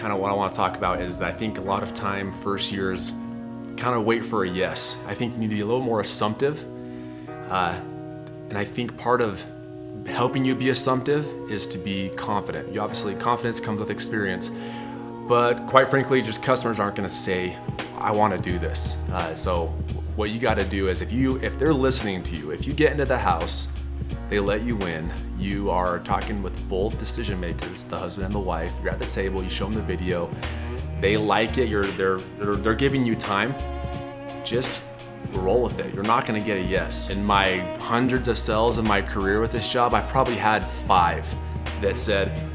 kind of what I want to talk about is that I think a lot of time, first years, kind of wait for a yes. I think you need to be a little more assumptive. And I think part of helping you be assumptive is to be confident. Obviously, confidence comes with experience, but quite frankly, just customers aren't going to say, I want to do this. So what you got to do is if they're listening to you, if you get into the house, they let you in, you are talking with both decision makers, the husband and the wife, you're at the table, you show them the video, they like it, they're giving you time, just roll with it. You're not gonna get a yes. In my hundreds of sales in my career with this job, I've probably had 5 that said,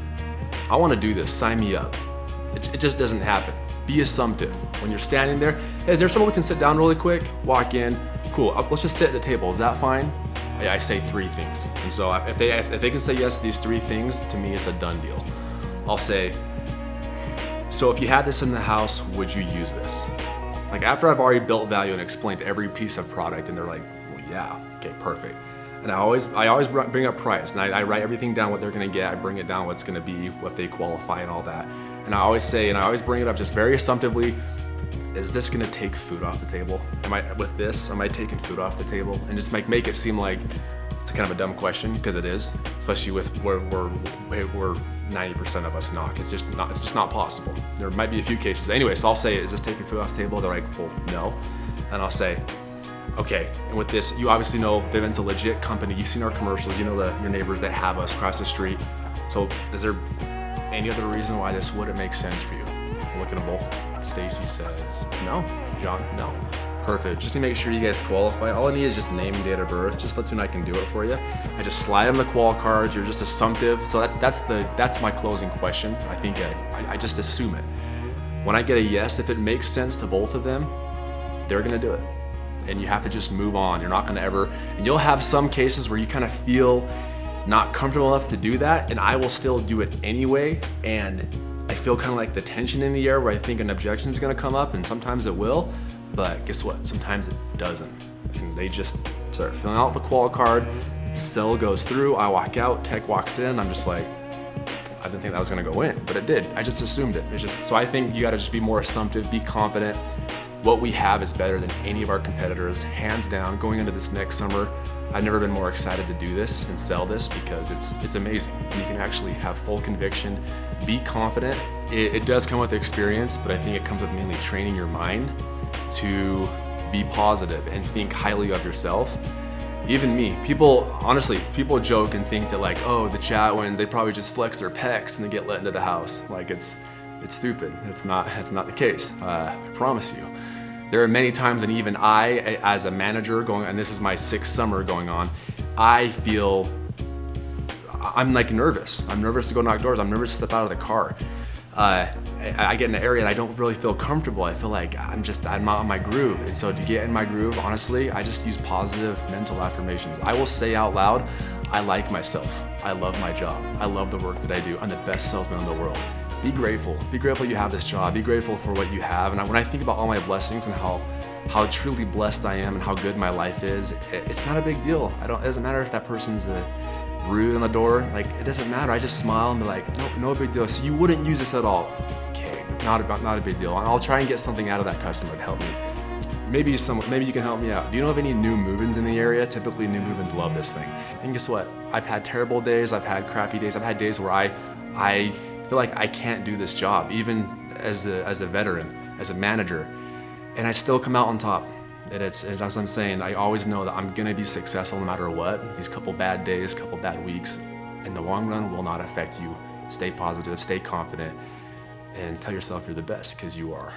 I wanna do this, sign me up. It just doesn't happen. Be assumptive. When you're standing there, hey, is there someone we can sit down really quick? Walk in, cool, let's just sit at the table, is that fine? I say 3 things. And so if they can say yes to these 3 things, to me it's a done deal. I'll say, so if you had this in the house, would you use this? Like after I've already built value and explained every piece of product and they're like, well, yeah, okay, perfect. And I always bring up price and I write everything down what they're gonna get, I bring it down what's gonna be, what they qualify and all that. And I always say, and I always bring it up just very assumptively, is this gonna take food off the table? Am I taking food off the table? And just make it seem like it's kind of a dumb question, because it is, especially with where 90% of us knock. It's just not possible. There might be a few cases. Anyway, so I'll say, is this taking food off the table? They're like, well, no. And I'll say, okay, and with this, you obviously know Vivint's a legit company. You've seen our commercials, you know your neighbors that have us across the street. So is there any other reason why this wouldn't make sense for you? Look at them both. Stacy says, no. John, no. Perfect. Just to make sure you guys qualify, all I need is just name and date of birth. Just lets me know I can do it for you. I just slide them the qual card. You're just assumptive. So that's my closing question. I think I just assume it. When I get a yes, if it makes sense to both of them, they're gonna do it. And you have to just move on. You're not gonna ever, and you'll have some cases where you kind of feel not comfortable enough to do that, and I will still do it anyway. And I feel kind of like the tension in the air where I think an objection is gonna come up, and sometimes it will, but guess what? Sometimes it doesn't. And they just start filling out the qual card, the sale goes through, I walk out, tech walks in, I'm just like, I didn't think that was gonna go in, but it did. I just assumed it. So I think you gotta just be more assumptive, be confident. What we have is better than any of our competitors, hands down. Going into this next summer, I've never been more excited to do this and sell this because it's amazing. And you can actually have full conviction, be confident. It does come with experience, but I think it comes with mainly training your mind to be positive and think highly of yourself. Even me, people joke and think that like, oh, the Chatwins, they probably just flex their pecs and they get let into the house. Like it's stupid. It's not the case. I promise you. There are many times, and even I, as a manager and this is my 6th summer going on, I feel, I'm like nervous. I'm nervous to go knock doors. I'm nervous to step out of the car. I get in an area and I don't really feel comfortable. I feel like I'm not in my groove. And so to get in my groove, honestly, I just use positive mental affirmations. I will say out loud, I like myself. I love my job. I love the work that I do. I'm the best salesman in the world. Be grateful. Be grateful you have this job. Be grateful for what you have. And when I think about all my blessings and how truly blessed I am and how good my life is, it's not a big deal. It doesn't matter if that person's rude on the door. Like, it doesn't matter. I just smile and be like, no big deal. So you wouldn't use this at all. Okay, not a big deal. I'll try and get something out of that customer to help me. Maybe you can help me out. Do you know of any new move-ins in the area? Typically, new move-ins love this thing. And guess what? I've had terrible days. I've had crappy days. I've had days where I feel like I can't do this job, even as a veteran, as a manager, and I still come out on top. And as I'm saying, I always know that I'm gonna be successful no matter what. These couple bad days, couple bad weeks, in the long run will not affect you. Stay positive, stay confident, and tell yourself you're the best, because you are.